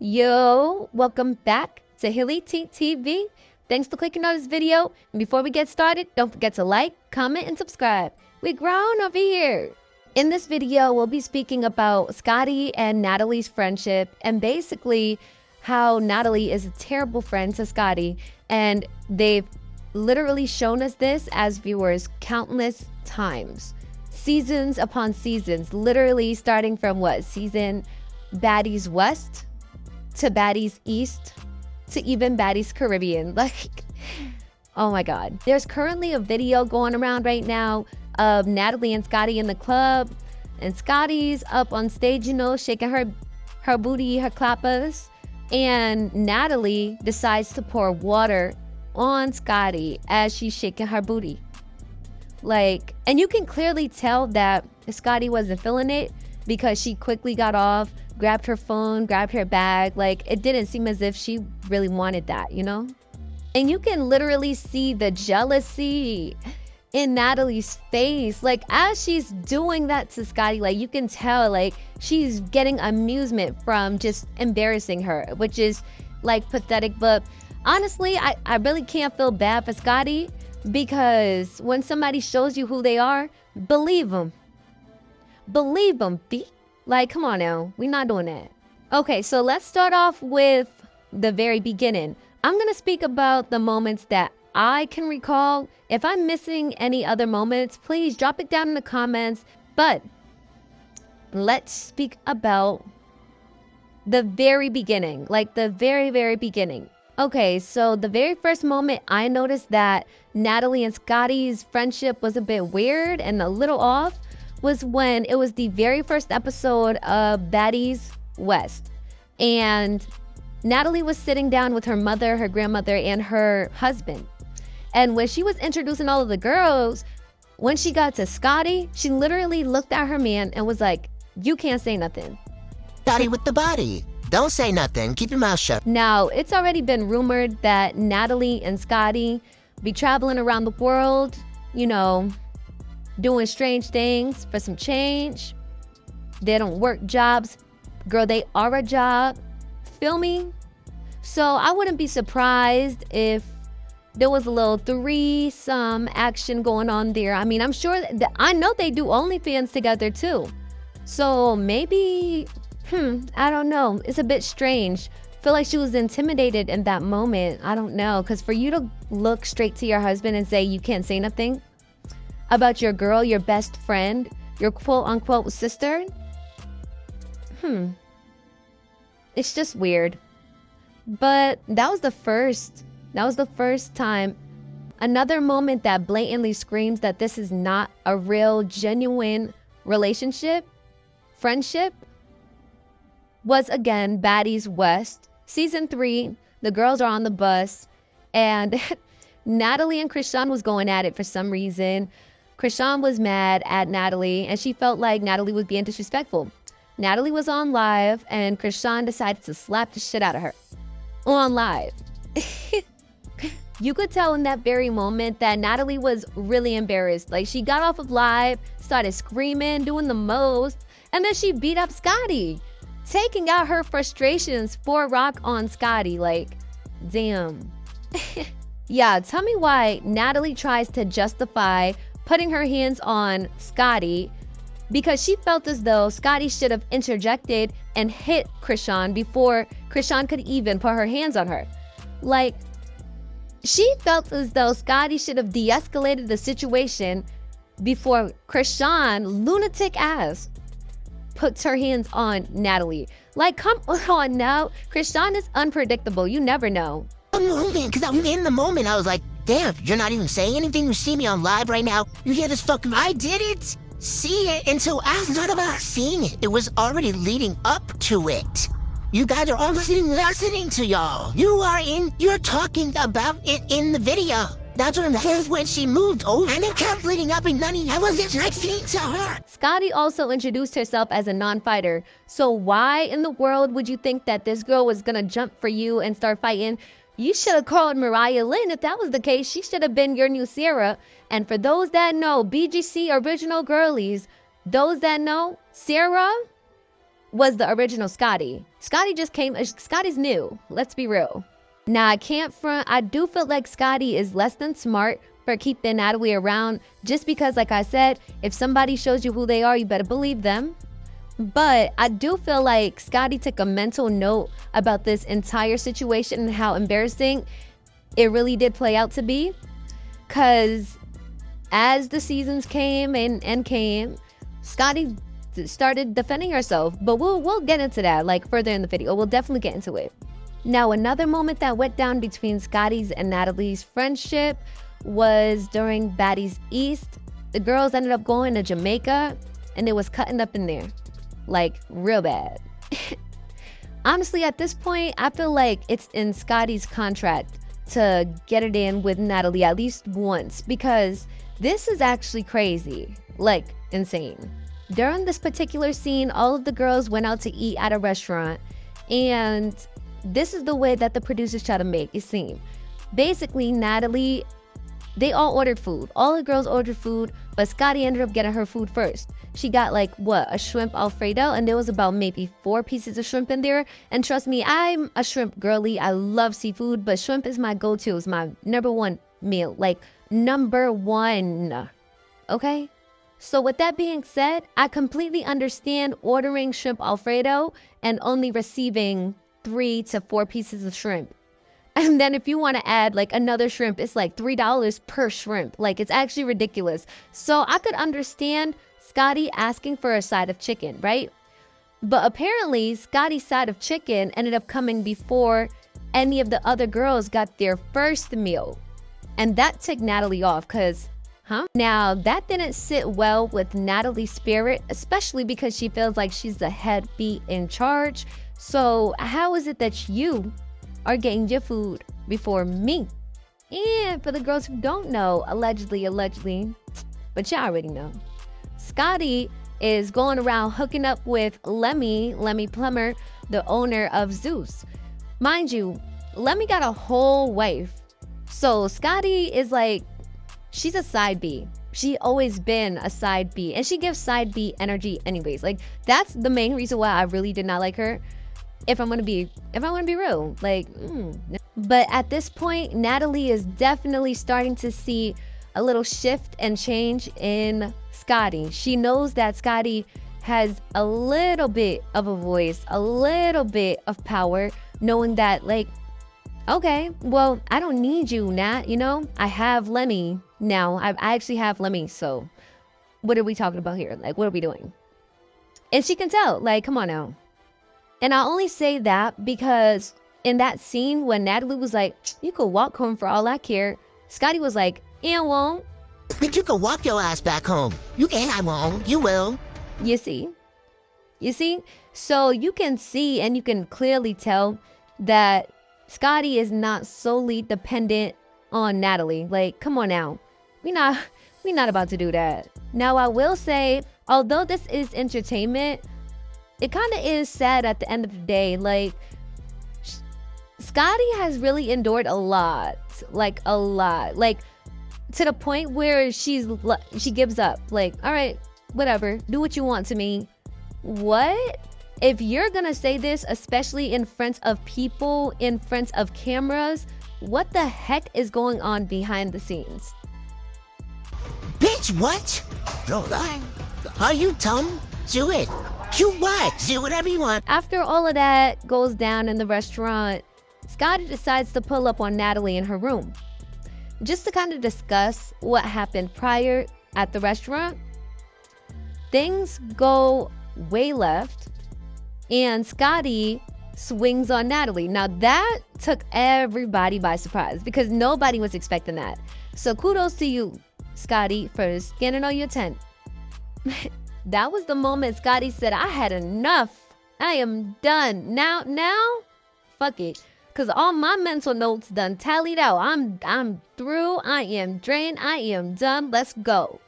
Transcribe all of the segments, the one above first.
Yo, welcome back to Hilly T TV. Thanks for clicking on this video. And before we get started, don't forget to like, comment, and subscribe. We're grown over here. In this video, we'll be speaking about Scotty and Natalie's friendship and basically how Natalie is a terrible friend to Scotty. And they've literally shown us this as viewers countless times. Seasons upon seasons, literally starting from season Baddies West to Baddies East to even Baddies Caribbean. Oh my God. There's currently a video going around right now of Natalie and Scotty in the club, and Scotty's up on stage, shaking her booty, her clappers, and Natalie decides to pour water on Scotty as she's shaking her booty. And you can clearly tell that Scotty wasn't feeling it because she quickly got off, grabbed her phone, grabbed her bag. It didn't seem as if she really wanted that, And you can literally see the jealousy in Natalie's face. As she's doing that to Scotty, you can tell, she's getting amusement from just embarrassing her, which is, pathetic. But honestly, I really can't feel bad for Scotty because when somebody shows you who they are, believe them. Believe them, B. Come on now. We're not doing that. Okay, so let's start off with the very beginning. I'm going to speak about the moments that I can recall. If I'm missing any other moments, please drop it down in the comments. But let's speak about the very beginning, the very, very beginning. Okay, so the very first moment I noticed that Natalie and Scotty's friendship was a bit weird and a little off was when it was the very first episode of Baddies West. And Natalie was sitting down with her mother, her grandmother, and her husband. And when she was introducing all of the girls, when she got to Scotty, she literally looked at her man and was like, "You can't say nothing. Scotty with the body. Don't say nothing. Keep your mouth shut." Now, it's already been rumored that Natalie and Scotty be traveling around the world, doing strange things for some change. They don't work jobs. Girl, they are a job. Feel me? So I wouldn't be surprised if there was a little threesome action going on there. I mean, I'm sure that I know they do OnlyFans together too. So maybe, I don't know. It's a bit strange. Feel like she was intimidated in that moment. I don't know. Because for you to look straight to your husband and say you can't say nothing about your girl, your best friend, your quote-unquote sister? It's just weird. But that was the first time. Another moment that blatantly screams that this is not a real, genuine relationship, friendship, was again Baddies West. Season 3, the girls are on the bus, and Natalie and Krishan was going at it for some reason. Krishan was mad at Natalie, and she felt like Natalie was being disrespectful. Natalie was on live, and Krishan decided to slap the shit out of her. On live. You could tell in that very moment that Natalie was really embarrassed. She got off of live, started screaming, doing the most, and then she beat up Scotty, taking out her frustrations for rock on Scotty. Damn. Yeah, tell me why Natalie tries to justify putting her hands on Scotty because she felt as though Scotty should have interjected and hit Krishan before Krishan could even put her hands on her. She felt as though Scotty should have de-escalated the situation before Krishan, lunatic ass, puts her hands on Natalie. Come on now. Krishan is unpredictable. You never know. Because I'm in the moment. I was like, damn, you're not even saying anything. You see me on live right now. You hear this fucking... I didn't see it until I thought about seeing it. It was already leading up to it. You guys are all listening to y'all. You're talking about it in the video. That's what I'm saying. When she moved over and it kept leading up and nothing, I wasn't listening to her. Scotty also introduced herself as a non-fighter. So why in the world would you think that this girl was gonna jump for you and start fighting? You should have called Mariah Lynn. If that was the case, she should have been your new Sarah. And for those that know, BGC original girlies, those that know, Sarah was the original Scotty. Scotty just came, Scotty's new, let's be real. Now, I can't front, I do feel like Scotty is less than smart for keeping Natalie around, just because, like I said, if somebody shows you who they are, you better believe them. But I do feel like Scotty took a mental note about this entire situation and how embarrassing it really did play out to be. Because as the seasons came and came, Scotty started defending herself. But we'll get into that like further in the video. We'll definitely get into it. Now, another moment that went down between Scotty's and Natalie's friendship was during Baddies East. The girls ended up going to Jamaica and it was cutting up in there. Like, real bad. Honestly, at this point, I feel like it's in Scotty's contract to get it in with Natalie at least once, because this is actually crazy. Like, insane. During this particular scene, all of the girls went out to eat at a restaurant, and this is the way that the producers try to make it seem. Basically, Natalie, they all ordered food. All the girls ordered food, but Scotty ended up getting her food first. She got like, what, a shrimp Alfredo, and there was about maybe 4 pieces of shrimp in there. And trust me, I'm a shrimp girly. I love seafood, but shrimp is my go-to. It's my #1 meal, like #1. Okay? So with that being said, I completely understand ordering shrimp Alfredo and only receiving 3 to 4 pieces of shrimp. And then if you want to add like another shrimp, it's like $3 per shrimp. Like, it's actually ridiculous. So I could understand Scotty asking for a side of chicken, right? But apparently Scotty's side of chicken ended up coming before any of the other girls got their first meal. And that ticked Natalie off, because, Now, that didn't sit well with Natalie's spirit, especially because she feels like she's the head beat in charge. So how is it that you are getting your food before me? And for the girls who don't know, allegedly, but y'all already know, Scotty is going around hooking up with Lemmy Plumber, the owner of Zeus. Mind you, Lemmy got a whole wife. So Scotty is like, she's a side B. She always been a side B, and she gives side B energy anyways. Like, that's the main reason why I really did not like her. If I'm gonna be real, like, But at this point, Natalie is definitely starting to see a little shift and change in Scotty. She knows that Scotty has a little bit of a voice, a little bit of power, knowing that, like, okay, well, I don't need you, Nat, you know? I have Lemmy now. I actually have Lemmy, so what are we talking about here? Like, what are we doing? And she can tell, like, come on now. And I only say that because in that scene when Natalie was like, you could walk home for all I care, Scotty was like, yeah, won't. But you can walk your ass back home. You can, I won't. You will. You see? So you can see and you can clearly tell that Scotty is not solely dependent on Natalie. Like, come on now. We're not about to do that. Now, I will say, although this is entertainment, it kind of is sad at the end of the day. Like, Scotty has really endured a lot. Like, a lot. Like, to the point where she gives up. Like, all right, whatever. Do what you want to me. What? If you're gonna say this, especially in front of people, in front of cameras, what the heck is going on behind the scenes? Bitch, what? Are you dumb? Do it. Do what? Do whatever you want. After all of that goes down in the restaurant, Scotty decides to pull up on Natalie in her room, just to kind of discuss what happened prior at the restaurant. Things go way left, and Scotty swings on Natalie. Now, that took everybody by surprise because nobody was expecting that. So kudos to you, Scotty, for scanning on your tent. That was the moment Scotty said, I had enough. I am done. Now, fuck it. Because all my mental notes done tallied out. I'm through. I am drained. I am done. Let's go.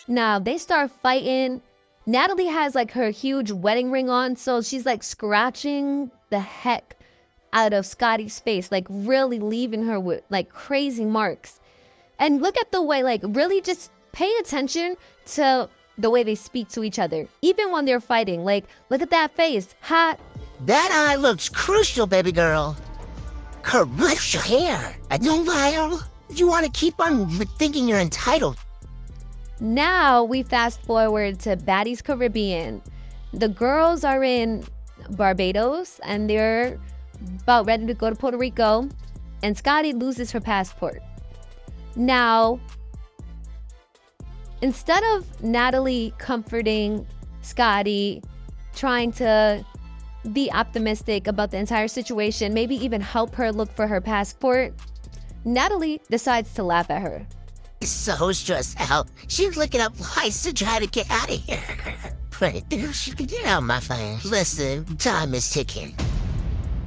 Now, they start fighting. Natalie has like her huge wedding ring on, so she's like scratching the heck out of Scotty's face, like really leaving her with like crazy marks. And look at the way, like, really just pay attention to the way they speak to each other, even when they're fighting. Like, look at that face. Hot. That eye looks crucial, baby girl. Caress your hair. And don't lie, you want to keep on thinking you're entitled. Now we fast forward to Baddies Caribbean. The girls are in Barbados and they're about ready to go to Puerto Rico, and Scotty loses her passport. Now, instead of Natalie comforting Scotty, trying to be optimistic about the entire situation, maybe even help her look for her passport, Natalie decides to laugh at her. So stressed out. She's looking up lights to try to get out of here. Pray, she can get out my phone. Listen, time is ticking.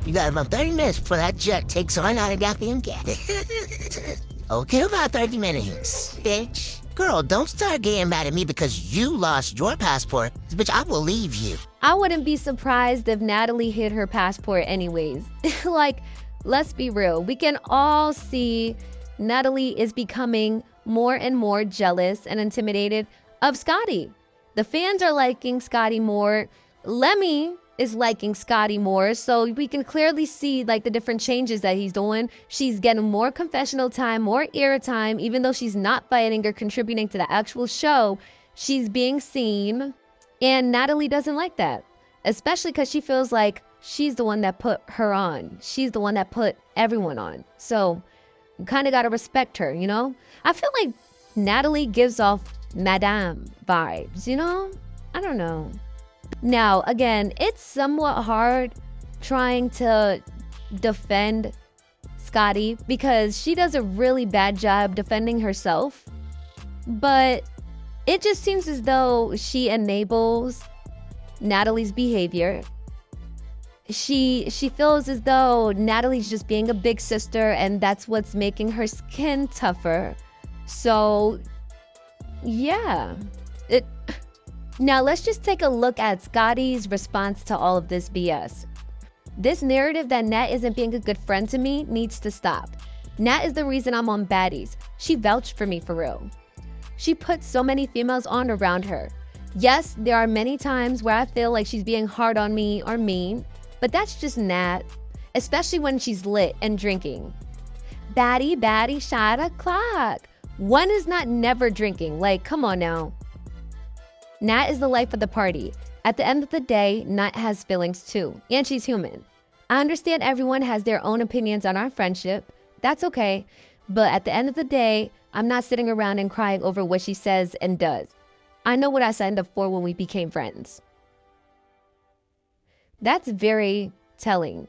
You got about 30 minutes before that jet takes on out of goddamn gas. Okay, about 30 minutes, bitch. Girl, don't start getting mad at me because you lost your passport. Bitch, I will leave you. I wouldn't be surprised if Natalie hid her passport anyways. Like, let's be real. We can all see Natalie is becoming more and more jealous and intimidated of Scotty. The fans are liking Scotty more. Lemmy is liking Scotty more. So we can clearly see like the different changes that he's doing. She's getting more confessional time, more air time, even though she's not fighting or contributing to the actual show. She's being seen. And Natalie doesn't like that, especially because she feels like she's the one that put her on. She's the one that put everyone on. So you kind of got to respect her, you know? I feel like Natalie gives off Madame vibes, you know? I don't know. Now, again, it's somewhat hard trying to defend Scotty because she does a really bad job defending herself. But it just seems as though she enables Natalie's behavior. She feels as though Natalie's just being a big sister and that's what's making her skin tougher. So, yeah. Now, let's just take a look at Scotty's response to all of this BS. This narrative that Nat isn't being a good friend to me needs to stop. Nat is the reason I'm on Baddies. She vouched for me for real. She put so many females on around her. Yes, there are many times where I feel like she's being hard on me or mean, but that's just Nat, especially when she's lit and drinking. Baddie, shot o'clock. One is not never drinking. Like, come on now. Nat is the life of the party. At the end of the day, Nat has feelings too, and she's human. I understand everyone has their own opinions on our friendship. That's okay. But at the end of the day, I'm not sitting around and crying over what she says and does. I know what I signed up for when we became friends. That's very telling.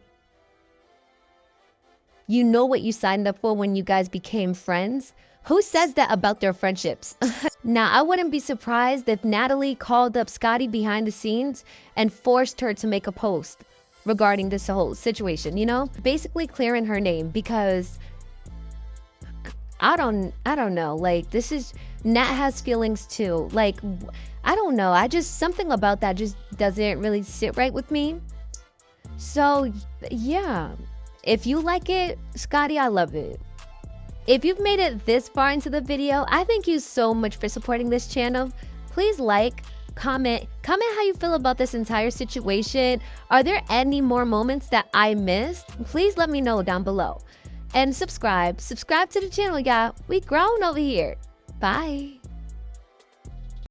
You know what you signed up for when you guys became friends? Who says that about their friendships? Now, I wouldn't be surprised if Natalie called up Scotty behind the scenes and forced her to make a post regarding this whole situation, you know? Basically clearing her name because I don't know. Like, this is, Nat has feelings too. Like, I don't know. Something about that just doesn't really sit right with me. So, yeah. If you like it, Scotty, I love it. If you've made it this far into the video, I thank you so much for supporting this channel. Please like, comment how you feel about this entire situation. Are there any more moments that I missed? Please let me know down below. And subscribe to the channel, y'all. We grown over here. Bye.